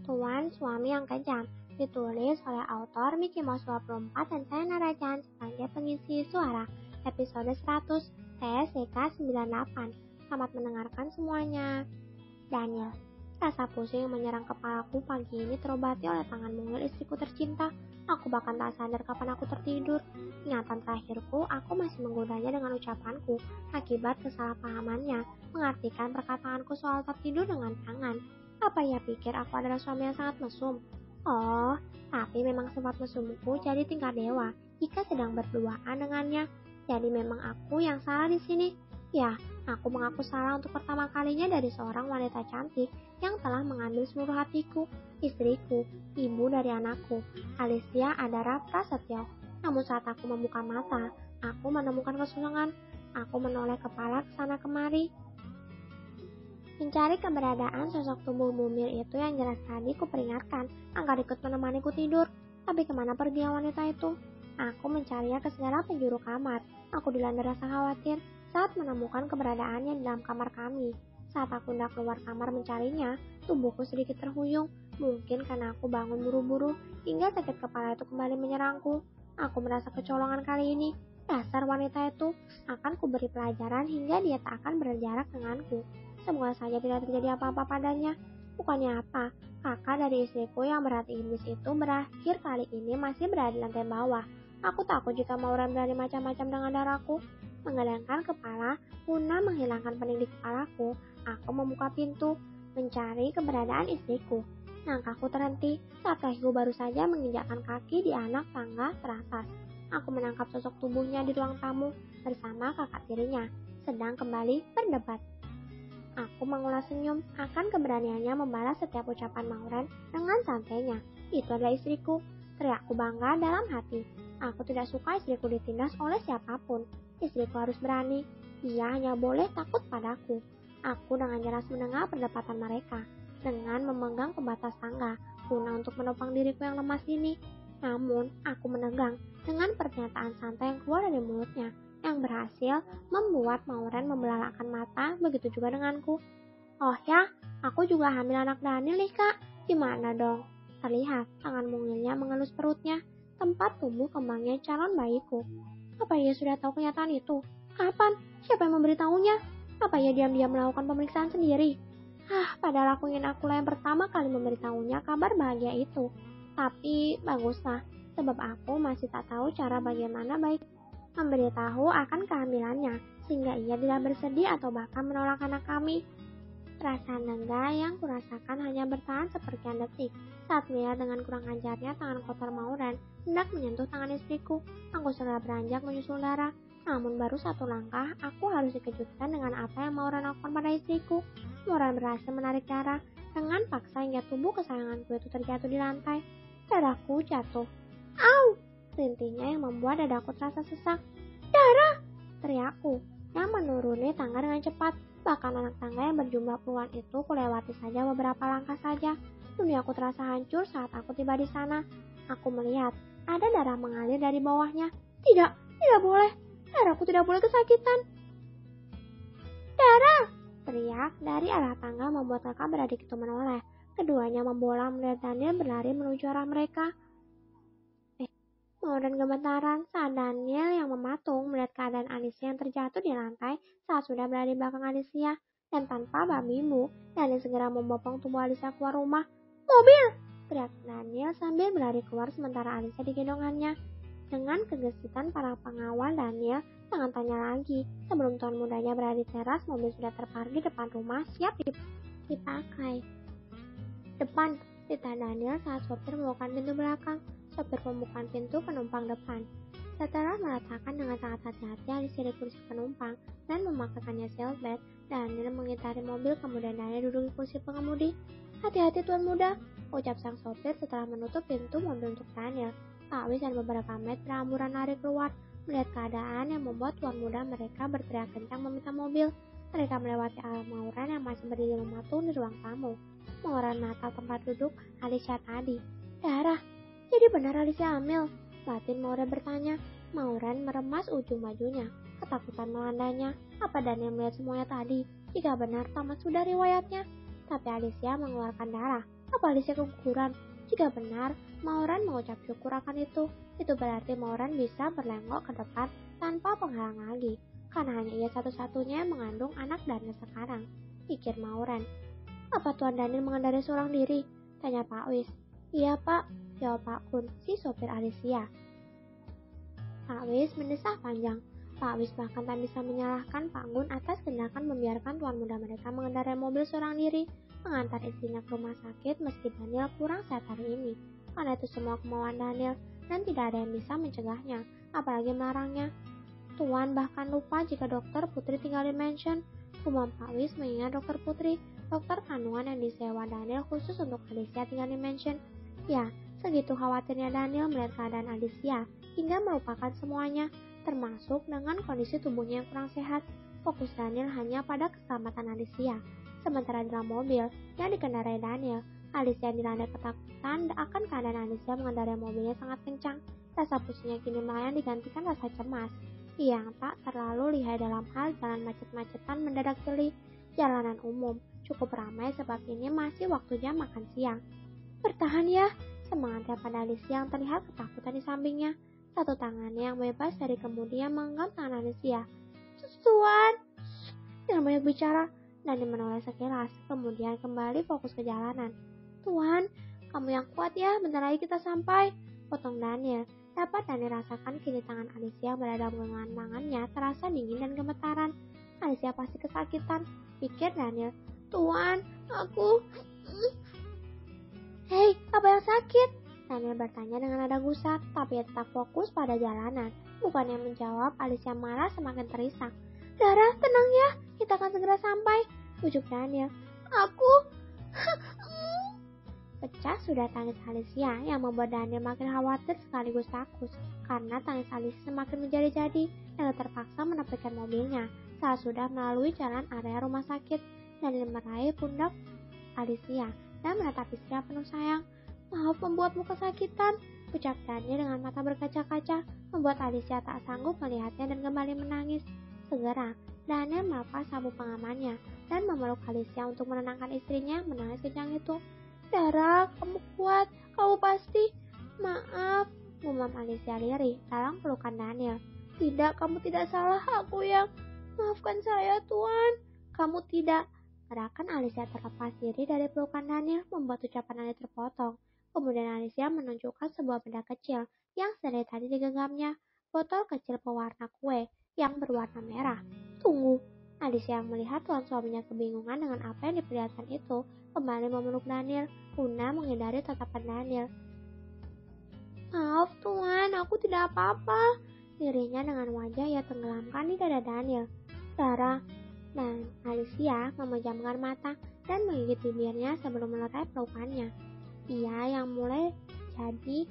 Tuan Suami yang Kejam, ditulis oleh autor Mickey Mouse 24 dan saya Narajan sebagai pengisi suara. Episode 100, TSCK 98. Selamat mendengarkan semuanya. Daniel. Rasa pusing yang menyerang kepalaku pagi ini terobati oleh tangan mungil istriku tercinta. Aku bahkan tak sadar kapan aku tertidur. Ingatan terakhirku, aku masih menggodanya dengan ucapanku akibat kesalahpahamannya, mengartikan perkataanku soal tertidur dengan tangan. Apa ia pikir aku adalah suami yang sangat mesum? Oh, tapi memang sifat mesumku jadi tingkat dewa jika sedang berduaan dengannya. Jadi memang aku yang salah di sini. Ya, aku mengaku salah untuk pertama kalinya dari seorang wanita cantik yang telah mengambil seluruh hatiku, istriku, ibu dari anakku, Alicia Adara Prasetyo. Namun saat aku membuka mata, aku menemukan kesulungan. Aku menoleh kepala ke sana kemari, mencari keberadaan sosok tubuh mumil itu yang jelas tadi kuperingatkan agar ikut menemaniku tidur. Tapi kemana pergi wanita itu? Aku mencarinya ke segala penjuru kamar. Aku dilanda rasa khawatir saat menemukan keberadaannya di dalam kamar kami. Saat aku hendak keluar kamar mencarinya, tubuhku sedikit terhuyung. Mungkin karena aku bangun buru-buru hingga sakit kepala itu kembali menyerangku. Aku merasa kecolongan kali ini. Dasar wanita itu, akan kuberi pelajaran hingga dia tak akan berjarak denganku. Semoga saja tidak terjadi apa-apa padanya. Bukannya apa, kakak dari istriku yang berhati iblis itu berakhir kali ini masih berada di lantai bawah. Aku takut jika Mauren berani macam-macam dengan darahku. Menggelengkan kepala, guna menghilangkan pening di kepalaku, aku membuka pintu, mencari keberadaan istriku. Langkahku terhenti saat kakiku baru saja menginjakkan kaki di anak tangga teratas. Aku menangkap sosok tubuhnya di ruang tamu bersama kakak tirinya, sedang kembali berdebat. Aku mengulas senyum akan keberaniannya membalas setiap ucapan Mauren dengan santainya. Itu adalah istriku, teriakku bangga dalam hati. Aku tidak suka istriku ditindas oleh siapapun. Istriku harus berani, ia hanya boleh takut padaku. Aku dengan jelas mendengar perdebatan mereka, dengan memegang pembatas tangga, guna untuk menopang diriku yang lemas ini. Namun, aku menegang dengan pernyataan santai yang keluar dari mulutnya, yang berhasil membuat Mauren membelalakan mata, begitu juga denganku. Oh ya, aku juga hamil anak Daniel nih kak, gimana dong? Terlihat tangan mungilnya mengelus perutnya, tempat tumbuh kembangnya calon bayiku. Apa ia sudah tahu kenyataan itu? Kapan? Siapa yang memberitahunya? Apa ia diam-diam melakukan pemeriksaan sendiri? Padahal akulah yang pertama kali memberitahunya kabar bahagia itu. Tapi baguslah, sebab aku masih tak tahu cara bagaimana baik memberitahu akan kehamilannya, sehingga ia tidak bersedih atau bahkan menolak anak kami. Perasaan lega yang kurasakan hanya bertahan sepersekian detik saat melihat dengan kurang ajarnya tangan kotor Mauren hendak menyentuh tangan istriku. Aku segera beranjak menyusul darah. Namun baru satu langkah, aku harus dikejutkan dengan apa yang Mauren lakukan pada istriku. Mauren berhasil menarik darah dengan paksa hingga tubuh kesayanganku itu terjatuh di lantai. Darahku jatuh. Au! Rintihnya yang membuat dadaku terasa sesak. Darah! Teriakku yang menuruni tangga dengan cepat. Bahkan anak tangga yang berjumlah puluhan itu kulewati saja beberapa langkah saja. Duniaku terasa hancur saat aku tiba di sana. Aku melihat ada darah mengalir dari bawahnya. Tidak boleh. Darahku tidak boleh kesakitan. Darah! Teriak dari arah tangga membuat kakak beradik itu menoleh. Keduanya membola melihat Daniel berlari menuju arah mereka. Mauren gemetaran saat Daniel yang mematung melihat keadaan Alicia yang terjatuh di lantai saat sudah berada di belakang Alicia. Dan tanpa babi bu, Daniel segera membopong tubuh Alicia keluar rumah. Mobil! Teriak Daniel sambil berlari keluar sementara Alicia digendongannya. Dengan kegesitan para pengawal Daniel, jangan tanya lagi. Sebelum tuan mudanya berada di teras, mobil sudah terparkir depan rumah siap dipakai. Depan, titah Daniel saat sopir membukakan pintu belakang. Sopir membuka pintu penumpang depan. Setelah meletakkan dengan sangat hati-hati Alicia di kursi penumpang dan memakaikannya seatbelt, Daniel mengitari mobil kemudian Daniel duduk di kursi pengemudi. Hati-hati tuan muda, ucap sang sopir setelah menutup pintu mobil untuk Daniel. Tak bisa beberapa menit berhamburan lari keluar. Melihat keadaan yang membuat tuan muda mereka berteriak kencang meminta mobil. Mereka melewati Mauren yang masih berdiri mematung di ruang tamu. Mauren menatap tempat duduk Alicia tadi. Darah! Jadi benar Alicia hamil? Batin Mauren bertanya. Mauren meremas ujung bajunya. Ketakutan melandanya. Apa Daniel melihat semuanya tadi? Jika benar Thomas sudah riwayatnya. tapi Alicia mengeluarkan darah. Apa Alicia keguguran? Jika benar, Maureen mengucap syukur akan itu berarti Maureen bisa berlenggok ke depan tanpa penghalang lagi. Karena hanya ia satu-satunya yang mengandung anak Daniel sekarang, pikir Maureen. Apa Tuan Daniel mengendarai seorang diri? Tanya Pak Wis. Iya Pak, jawab Pak Kun, si sopir Alicia. Pak Wis mendesah panjang. Pak Wis bahkan tak bisa menyalahkan Pak Gun atas tindakan membiarkan tuan muda mereka mengendarai mobil seorang diri, mengantar istrinya ke rumah sakit meski Daniel kurang sehat hari ini. Karena itu semua kemauan Daniel, dan tidak ada yang bisa mencegahnya, apalagi melarangnya. Tuan bahkan lupa jika dokter Putri tinggal di mansion. Gumam Pak Wis mengingat dokter Putri, dokter kandungan yang disewa Daniel khusus untuk Alicia tinggal di mansion. Ya, segitu khawatirnya Daniel melihat keadaan Alicia, hingga melupakan semuanya, termasuk dengan kondisi tubuhnya yang kurang sehat. Fokus Daniel hanya pada keselamatan Alicia. Sementara dalam mobil yang dikendarai Daniel, Alicia dilanda ketakutan akan keadaan Alicia mengendarai mobilnya sangat kencang. Rasa pusingnya kini melayang digantikan rasa cemas. Ia yang tak terlalu lihai dalam hal jalan macet-macetan mendadak jeli. Jalanan umum cukup ramai sebab ini masih waktunya makan siang. Bertahan ya, semangatnya pada Alicia yang terlihat ketakutan di sampingnya. Satu tangannya yang bebas dari kemudi yang menggenggam tangan Alicia. Tuan, jangan banyak bicara. Dani menoleh sekilas, kemudian kembali fokus ke jalanan. Tuan, kamu yang kuat ya, bentar lagi kita sampai. Potong Daniel. Dapat Daniel rasakan kini tangan Alicia yang berada dalam genggaman tangannya terasa dingin dan gemetaran. Alicia pasti kesakitan, pikir Daniel. Tuan, aku... Hei, apa yang sakit? Daniel bertanya dengan nada gusar, tapi ia tetap fokus pada jalanan. Bukannya menjawab, Alicia marah semakin terisak. Dara, tenang ya, kita akan segera sampai, ujuk Daniel. Aku... Pecah sudah tangis Alicia yang membuat Daniel makin khawatir sekaligus takut karena tangis Alicia semakin menjadi-jadi dan terpaksa menepikan mobilnya saat sudah melalui jalan area rumah sakit. Daniel meraih pundak Alicia dan menatap istrinya penuh sayang. Maaf membuatmu kesakitan, ucap Daniel dengan mata berkaca-kaca, membuat Alicia tak sanggup melihatnya dan kembali menangis. Segera, Daniel melepas sabuk pengamannya dan memeluk Alicia untuk menenangkan istrinya yang menangis kencang itu. Dara, kamu kuat, kamu pasti. Maaf, gumam Alicia lirih dalam pelukan Daniel. Tidak, kamu tidak salah, aku yang... Maafkan saya, Tuan. Kamu tidak. Gerakan Alicia terlepas diri dari pelukan Daniel membuat ucapan Daniel terpotong. Kemudian Alicia menunjukkan sebuah benda kecil yang dari tadi digenggamnya, botol kecil pewarna kue yang berwarna merah. Tunggu. Alicia yang melihat tuan suaminya kebingungan dengan apa yang diperlihatkan itu, kembali memeluk Daniel, guna menghindari tatapan Daniel. Maaf Tuan, aku tidak apa-apa, dirinya dengan wajah ia tenggelamkan di dada Daniel. Dara, dan Alicia memejamkan mata dan menggigit bibirnya sebelum melerai pelukannya. Ia yang mulai jadi,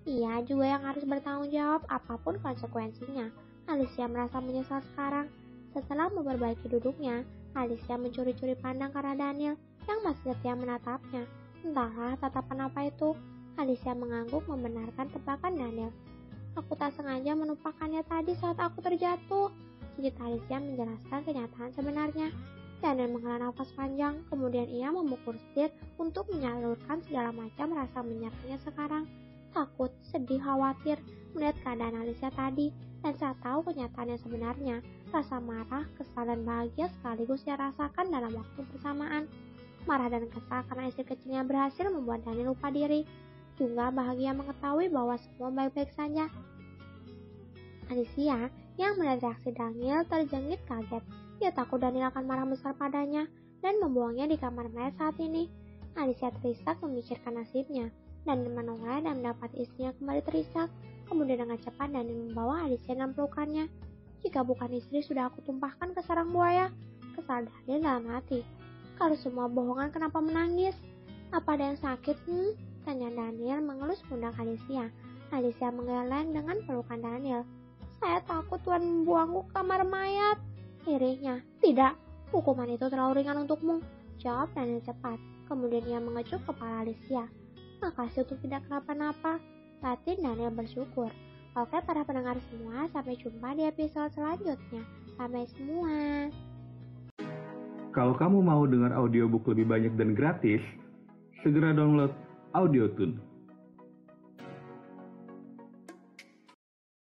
ia juga yang harus bertanggung jawab apapun konsekuensinya. Alicia merasa menyesal sekarang. Setelah memperbaiki duduknya, Alicia mencuri-curi pandang ke arah Daniel yang masih setia menatapnya. Entahlah tatapan apa itu. Alicia mengangguk membenarkan tebakan Daniel. Aku tak sengaja menumpahkannya tadi saat aku terjatuh. Sedikit Alicia menjelaskan kenyataan sebenarnya. Daniel menghela nafas panjang, kemudian ia memukul setir untuk menyalurkan segala macam rasa menyerangnya sekarang. Takut, sedih, khawatir melihat keadaan Alicia tadi, dan saat tahu kenyataan yang sebenarnya, rasa marah, kesal, dan bahagia sekaligus ia rasakan dalam waktu bersamaan. Marah dan kesal karena istri kecilnya berhasil membuat Daniel lupa diri. Juga bahagia mengetahui bahwa semua baik-baik saja. Alicia yang melihat reaksi Daniel terjengit kaget. Ia takut Daniel akan marah besar padanya dan membuangnya di kamar mayat saat ini. Alicia terisak memikirkan nasibnya dan menoleh dan mendapat istrinya kembali terisak. Kemudian dengan cepat Daniel membawa Alicia dalam pelukannya. Jika bukan istri sudah aku tumpahkan ke sarang buaya, kesal Daniel dalam hati. Kalau semua bohongan kenapa menangis? Apa ada yang sakit? Tanya Daniel mengelus pundak Alicia. Alicia menggeleng dengan pelukan Daniel. Saya takut Tuan membuangku ke kamar mayat. Lirihnya, tidak, hukuman itu terlalu ringan untukmu, jawab Daniel cepat. Kemudian ia mengecup kepala Alicia. Makasih untuk tidak kenapa-napa, batin Daniel bersyukur. Oke para pendengar semua, sampai jumpa di episode selanjutnya. Sampai semua. Kalau kamu mau dengar audiobook lebih banyak dan gratis, segera download Audiotune.